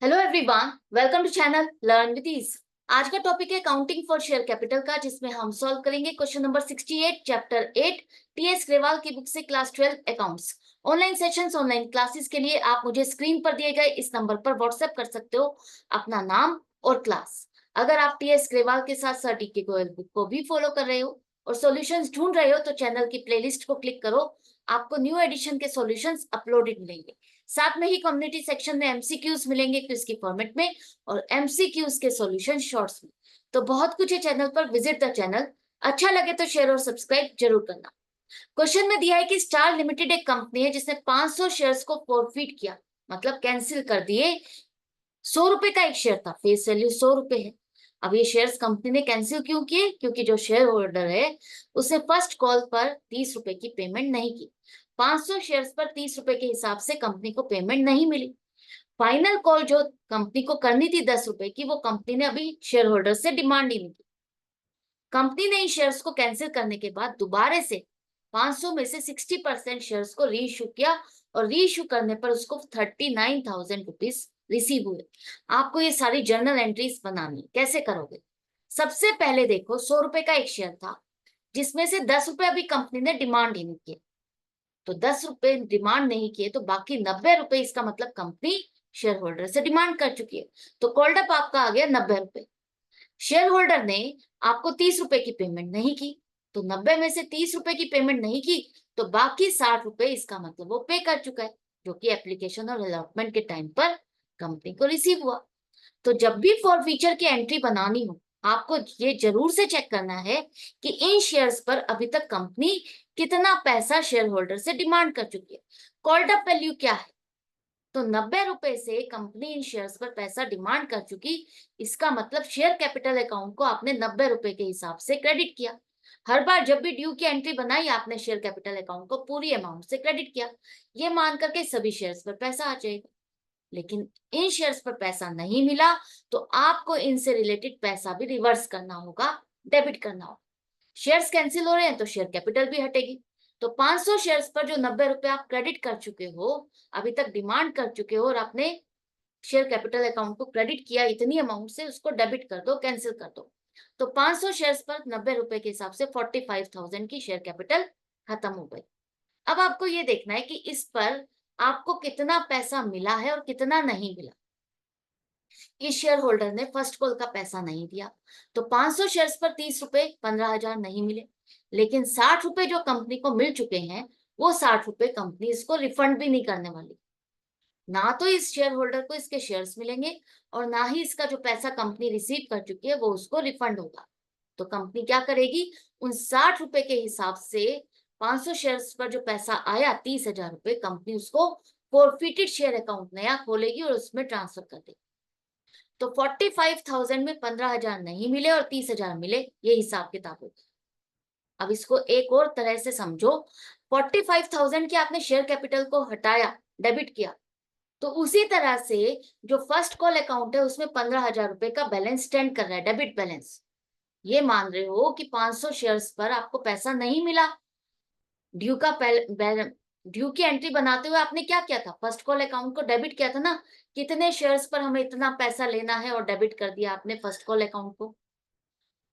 Hello everyone, welcome to channel learn with ease. आज का topic है काउंटिंग फॉर शेयर कैपिटल का, जिसमें हम सॉल्व करेंगे question number 68 chapter 8 T S Grewal की बुक से class 12 accounts. Online sessions, online classes के लिए आप मुझे स्क्रीन पर दिए गए इस नंबर पर व्हाट्सएप कर सकते हो अपना नाम और क्लास। अगर आप टीएस ग्रेवाल के साथ सर्टी के गोयल बुक को भी फॉलो कर रहे हो और सॉल्यूशंस ढूंढ रहे हो तो चैनल की प्लेलिस्ट को क्लिक करो। आपको न्यू एडिशन के सॉल्यूशंस अपलोडेड मिलेंगे। साथ में ही कम्युनिटी सेक्शन में एमसीक्यूज मिलेंगे क्विज की फॉर्मेट में और एमसीक्यूज के सॉल्यूशन शॉर्ट्स में। तो बहुत कुछ है चैनल पर, विजिट द चैनल। अच्छा लगे तो शेयर और सब्सक्राइब जरूर करना। क्वेश्चन में दिया है कि स्टार लिमिटेड एक कंपनी है जिसने 500 शेयर्स को फॉरफिट किया, मतलब कैंसिल कर दिए। 100 रुपए का एक शेयर था, फेस वैल्यू 100 रुपए है। अब ये शेयर्स कंपनी ने कैंसिल क्यों किए? क्योंकि जो शेयर होल्डर है उसने फर्स्ट कॉल पर 30 रुपए की पेमेंट नहीं की। 500 शेयर्स पर 30 रुपए के हिसाब से कंपनी को पेमेंट नहीं मिली। फाइनल कॉल जो कंपनी को करनी थी 10 रुपए की, वो कंपनी ने अभी शेयर होल्डर से डिमांड ही नहीं की। कंपनी ने इन शेयर्स को कैंसिल करने के बाद दोबारा से 500 में से 60% शेयर्स को रीइश्यू किया और रीइश्यू करने पर उसको 39,000 रुपीज रिसीव हुए। आपको ये सारी जर्नल एंट्रीज बनानी है। कैसे करोगे? सबसे पहले देखो, 100 रुपए का एक शेयर था जिसमें से 10 रुपए अभी कंपनी ने डिमांड ही नहीं किए। तो 10 रुपए डिमांड नहीं किए तो बाकी 90 रुपए, इसका मतलब कंपनी शेयर होल्डर से डिमांड कर चुकी है। तो कॉल्ड अप आपका आ गया 90 रुपए। शेयर होल्डर ने आपको 30 रुपए की पेमेंट नहीं की, तो 90 में से 30 रुपए की पेमेंट नहीं की तो बाकी 60 रुपए, इसका मतलब वो पे कर चुका है, जो कि एप्लीकेशन और अलॉटमेंट के टाइम पर कंपनी को रिसीव हुआ। तो जब भी फॉर फीचर की एंट्री बनानी हो, आपको ये जरूर से चेक करना है कि इन शेयर्स पर अभी तक कंपनी कितना पैसा शेयर होल्डर से डिमांड कर चुकी है। कॉल्ड अप वैल्यू क्या है? तो 90 रुपए से कंपनी इन शेयर्स पर पैसा डिमांड कर चुकी, इसका मतलब शेयर कैपिटल अकाउंट को आपने 90 रुपए के हिसाब से क्रेडिट किया। हर बार जब भी ड्यू की एंट्री बनाई, आपने शेयर कैपिटल अकाउंट को पूरी अमाउंट से क्रेडिट किया, ये मान करके सभी शेयर्स पर पैसा आ जाएगा। लेकिन इन शेयर्स पर पैसा नहीं मिला तो आपको इनसे रिलेटेड पैसा भी रिवर्स करना होगा, डेबिट करना होगा। शेयर्स कैंसिल हो रहे हैं तो शेयर कैपिटल भी हटेगी। तो 500 शेयर्स पर जो 90 रुपए आप क्रेडिट कर चुके हो, अभी तक डिमांड कर चुके हो और आपने शेयर कैपिटल अकाउंट को क्रेडिट किया इतनी अमाउंट से, उसको डेबिट कर दो, कैंसिल कर दो। तो 500 शेयर्स पर 90 रुपए के हिसाब से 45,000 की शेयर कैपिटल खत्म हो गई। अब आपको ये देखना है कि इस पर आपको कितना पैसा मिला है और कितना नहीं मिला। इस शेयर होल्डर ने फर्स्ट कॉल का पैसा नहीं दिया, तो 500 शेयर्स पर 30 रुपए, 15,000 नहीं मिले। लेकिन 60 रुपए जो कंपनी को मिल चुके हैं, वो 60 रुपए कंपनी इसको रिफंड भी नहीं करने वाली। ना तो इस शेयर होल्डर को इसके शेयर्स मिलेंगे और ना ही इसका जो पैसा कंपनी रिसीव कर चुकी है वो उसको रिफंड होगा। तो कंपनी क्या करेगी? उन 60 रुपए के हिसाब से 500 शेयर्स पर जो पैसा आया 30,000 रुपए, कंपनी उसको फॉरफिटेड शेयर अकाउंट नया खोलेगी और उसमें ट्रांसफर कर देगी। तो 45,000 में 15,000 नहीं मिले और 30,000 मिले, ये हिसाब किताब होगा। अब इसको एक और तरह से समझो। 45,000 के आपने शेयर कैपिटल को हटाया, डेबिट किया, तो उसी तरह से जो फर्स्ट कॉल अकाउंट है उसमें 15,000 रुपए का बैलेंस स्टैंड कर रहा है, डेबिट बैलेंस। ये मान रहे हो कि 500 शेयर्स पर आपको पैसा नहीं मिला। ड्यू का ड्यू की एंट्री बनाते हुए आपने क्या किया था? फर्स्ट कॉल अकाउंट को डेबिट किया था ना, कितने शेयर्स पर हमें इतना पैसा लेना है, और डेबिट कर दिया आपने फर्स्ट कॉल अकाउंट को,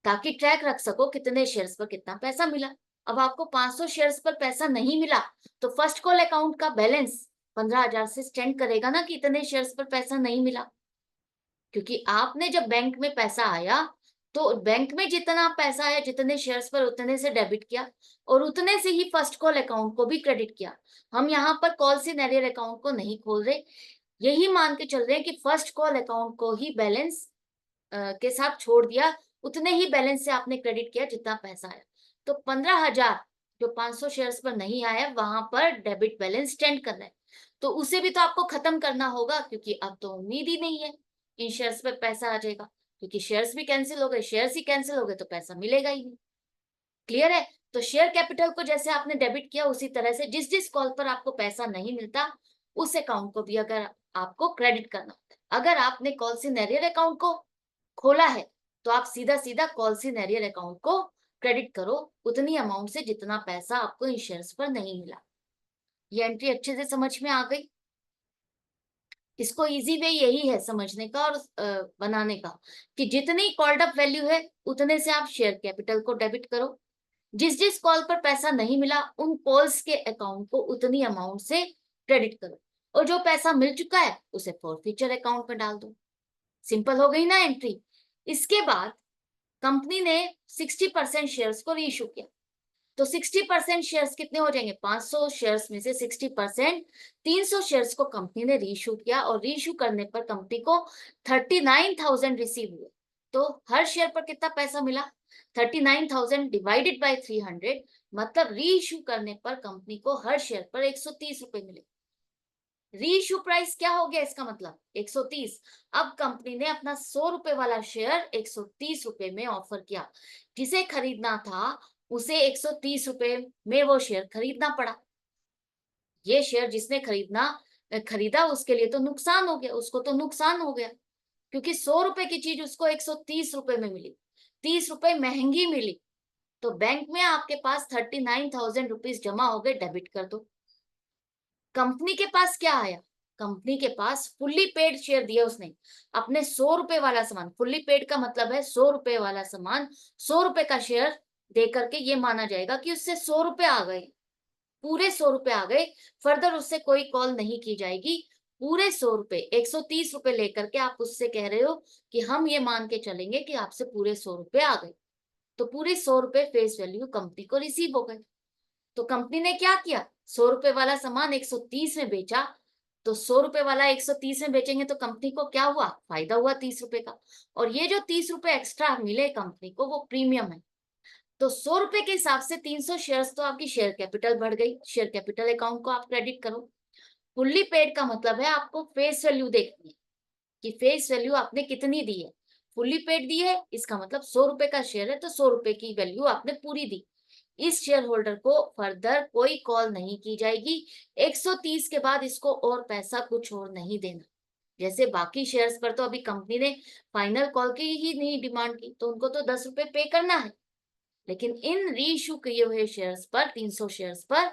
ताकि ट्रैक रख सको कितने शेयर्स पर कितना पैसा मिला। अब आपको 500 शेयर्स पर पैसा नहीं मिला तो फर्स्ट कॉल अकाउंट का बैलेंस 15,000 से स्टैंड करेगा ना कि इतने शेयर्स पर पैसा नहीं मिला। क्योंकि आपने जब बैंक में पैसा आया तो बैंक में जितना पैसा आया, जितने शेयर्स पर, उतने से डेबिट किया और उतने से ही फर्स्ट कॉल अकाउंट को भी क्रेडिट किया। हम यहाँ पर कॉल सिनेरियर अकाउंट को नहीं खोल रहे, यही मान के चल रहे हैं कि फर्स्ट कॉल अकाउंट को ही बैलेंस के साथ छोड़ दिया, उतने ही बैलेंस से आपने क्रेडिट किया जितना पैसा आया। तो 15,000 जो 500 शेयर्स पर नहीं आया, वहां पर डेबिट बैलेंस स्टैंड कर रहा है। तो उसे भी तो आपको खत्म करना होगा, क्योंकि अब तो उम्मीद ही नहीं है इन शेयर्स पर पैसा आ जाएगा, क्योंकि शेयर्स भी कैंसिल हो गए। शेयर्स ही कैंसिल हो गए तो पैसा मिलेगा ही नहीं। क्लियर है? तो शेयर कैपिटल को जैसे आपने डेबिट किया, उसी तरह से जिस जिस कॉल पर आपको पैसा नहीं मिलता, उस अकाउंट को भी अगर आपको क्रेडिट करना होता है। अगर आपने कॉल सिनेरियर अकाउंट को खोला है तो आप सीधा सीधा कॉल सिनेरियर अकाउंट को क्रेडिट करो उतनी अमाउंट से जितना पैसा आपको इन शेयर्स पर नहीं मिला। ये एंट्री अच्छे से समझ में आ गई? इसको इजी वे यही है समझने का और बनाने का कि जितनी कॉल्ड अप वैल्यू है उतने से आप शेयर कैपिटल को डेबिट करो, जिस जिस कॉल पर पैसा नहीं मिला उन कॉल्स के अकाउंट को उतनी अमाउंट से क्रेडिट करो, और जो पैसा मिल चुका है उसे फॉरफीचर अकाउंट में डाल दो। सिंपल हो गई ना एंट्री। इसके बाद कंपनी ने 60% शेयर्स को रीइश्यू किया, तो 60% शेयर्स कितने हो जाएंगे, 500 शेयर्स में से 60% 300 शेयर्स को कंपनी ने रीइश्यू किया, और रीइश्यू करने पर कंपनी को 39,000 रिसीव हुए। तो हर शेयर पर कितना पैसा मिला, 39,000 डिवाइडेड बाय 300, मतलब रीइश्यू करने पर कंपनी को हर शेयर पर 130 रुपए मिले। रीइश्यू प्राइस क्या हो गया, इसका मतलब 130। अब कंपनी ने अपना 100 रुपए वाला शेयर 130 रुपए में ऑफर किया, जिसे खरीदना था उसे 130 रुपए में वो शेयर खरीदना पड़ा। ये शेयर जिसने खरीदा उसके लिए तो नुकसान हो गया, उसको तो नुकसान हो गया, क्योंकि 100 रुपए की चीज उसको 130 रुपए में मिली, 30 रुपए महंगी मिली। तो बैंक में आपके पास 39,000 रुपीज जमा हो गए, डेबिट कर दो। कंपनी के पास क्या आया, कंपनी के पास फुल्ली पेड शेयर दिया उसने, अपने 100 रुपए वाला सामान, फुल्ली पेड का मतलब है 100 रुपए वाला सामान 100 रुपए का शेयर दे करके ये माना जाएगा कि उससे 100 रुपए आ गए, पूरे 100 रुपए आ गए। फर्दर उससे कोई कॉल नहीं की जाएगी, पूरे 100 रुपए 130 रुपए लेकर के आप उससे कह रहे हो कि हम ये मान के चलेंगे कि आपसे पूरे 100 रुपए आ गए, तो पूरे 100 रुपए फेस वैल्यू कंपनी को रिसीव हो गए। तो कंपनी ने क्या किया, 100 रुपए वाला सामान 130 में बेचा, तो 100 रुपए वाला 130 में बेचेंगे तो कंपनी को क्या हुआ, फायदा हुआ 30 रुपए का, और ये जो 30 रुपए एक्स्ट्रा मिले कंपनी को वो प्रीमियम है। तो 100 रुपए के हिसाब से 300 शेयर्स तो आपकी शेयर कैपिटल बढ़ गई, शेयर कैपिटल अकाउंट को आप क्रेडिट करो। फुल्ली पेड का मतलब है आपको फेस वैल्यू देखनी है कि फेस वैल्यू आपने कितनी दी है। फुल्ली पेड दी है इसका मतलब 100 रुपए का शेयर है तो 100 रुपए की वैल्यू आपने पूरी दी। इस शेयर होल्डर को फर्दर कोई कॉल नहीं की जाएगी, 130 के बाद इसको और पैसा कुछ और नहीं देना। जैसे बाकी शेयर्स पर तो अभी कंपनी ने फाइनल कॉल की ही नहीं डिमांड की, तो उनको तो 10 रुपए पे करना है, लेकिन इन रीइश्यू किए हुए शेयर्स पर 300 शेयर्स पर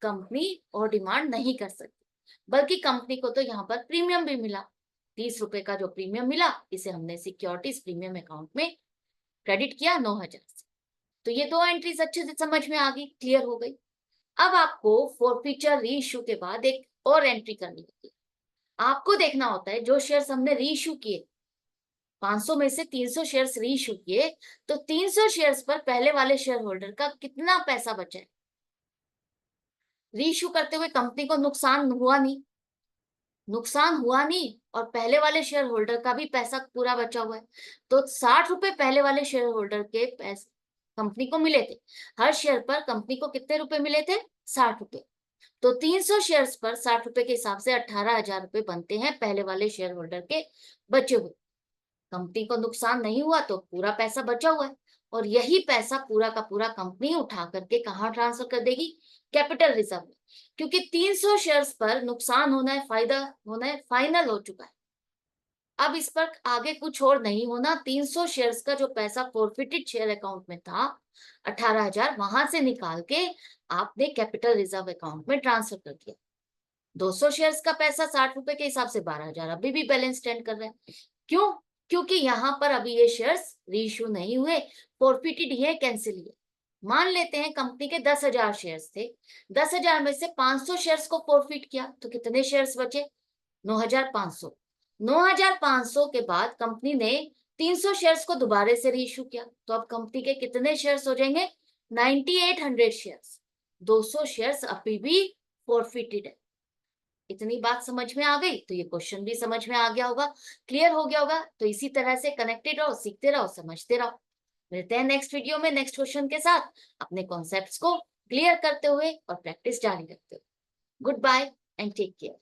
कंपनी और डिमांड नहीं कर सकती, बल्कि कंपनी को तो यहाँ पर प्रीमियम भी मिला। 30 रुपए का जो प्रीमियम मिला इसे हमने सिक्योरिटीज प्रीमियम अकाउंट में क्रेडिट किया 9,000 से। तो ये दो एंट्रीज अच्छे से समझ में आ गई, क्लियर हो गई। अब आपको फॉरफीचर रीइश्यू के बाद एक और एंट्री करनी होती है। आपको देखना होता है जो शेयर्स हमने रीइश्यू किए, 500 में से 300 शेयर्स रीइश्यू किए, तो 300 शेयर्स पर पहले वाले शेयर होल्डर का कितना पैसा बचा है। रीइश्यू करते हुए कंपनी को नुकसान हुआ नहीं, और पहले वाले शेयर होल्डर का भी पैसा पूरा बचा हुआ है। तो 60 रुपए पहले वाले शेयर होल्डर के पैसे कंपनी को मिले थे, हर शेयर पर कंपनी को कितने रुपए मिले थे, 60 रुपए। तो 300 शेयर्स पर 60 रुपए के हिसाब से 18,000 रुपए बनते हैं पहले वाले शेयर होल्डर के बचे हुए। कंपनी को नुकसान नहीं हुआ तो पूरा पैसा बचा हुआ है, और यही पैसा पूरा का पूरा कंपनी उठा करके कहाँ ट्रांसफर कर देगी, कैपिटल रिजर्व में, क्योंकि 300 शेयर्स पर नुकसान होना है, फायदा होना है, फाइनल हो चुका है। अब इस पर आगे कुछ और नहीं होना। 300 शेयर्स का जो पैसा फॉरफिटेड शेयर अकाउंट में था 18,000, वहां से निकाल के आपने कैपिटल रिजर्व अकाउंट में ट्रांसफर कर दिया। 200 शेयर्स का पैसा 60 रुपए के हिसाब से 12,000 अभी भी बैलेंस स्टैंड कर रहा है। क्यों, क्योंकि यहाँ पर अभी ये शेयर्स रीइश्यू नहीं हुए, फॉरफिटेड ही है, कैंसिल ही है। मान लेते हैं कंपनी के 10,000 शेयर्स थे, 10,000 में से 500 शेयर्स को फॉरफिट किया तो कितने शेयर्स बचे, 9,500। 9,500 के बाद कंपनी ने 300 शेयर्स को दोबारा से रीइश्यू किया, तो अब कंपनी के कितने शेयर्स हो जाएंगे, 9,800 शेयर्स। 200 शेयर्स अभी भी फॉरफिटेड है। इतनी बात समझ में आ गई तो ये क्वेश्चन भी समझ में आ गया होगा, क्लियर हो गया होगा। तो इसी तरह से कनेक्टेड रहो, सीखते रहो, समझते रहो। मिलते हैं नेक्स्ट वीडियो में नेक्स्ट क्वेश्चन के साथ, अपने कॉन्सेप्ट्स को क्लियर करते हुए और प्रैक्टिस जारी रखते हुए। Goodbye and take care.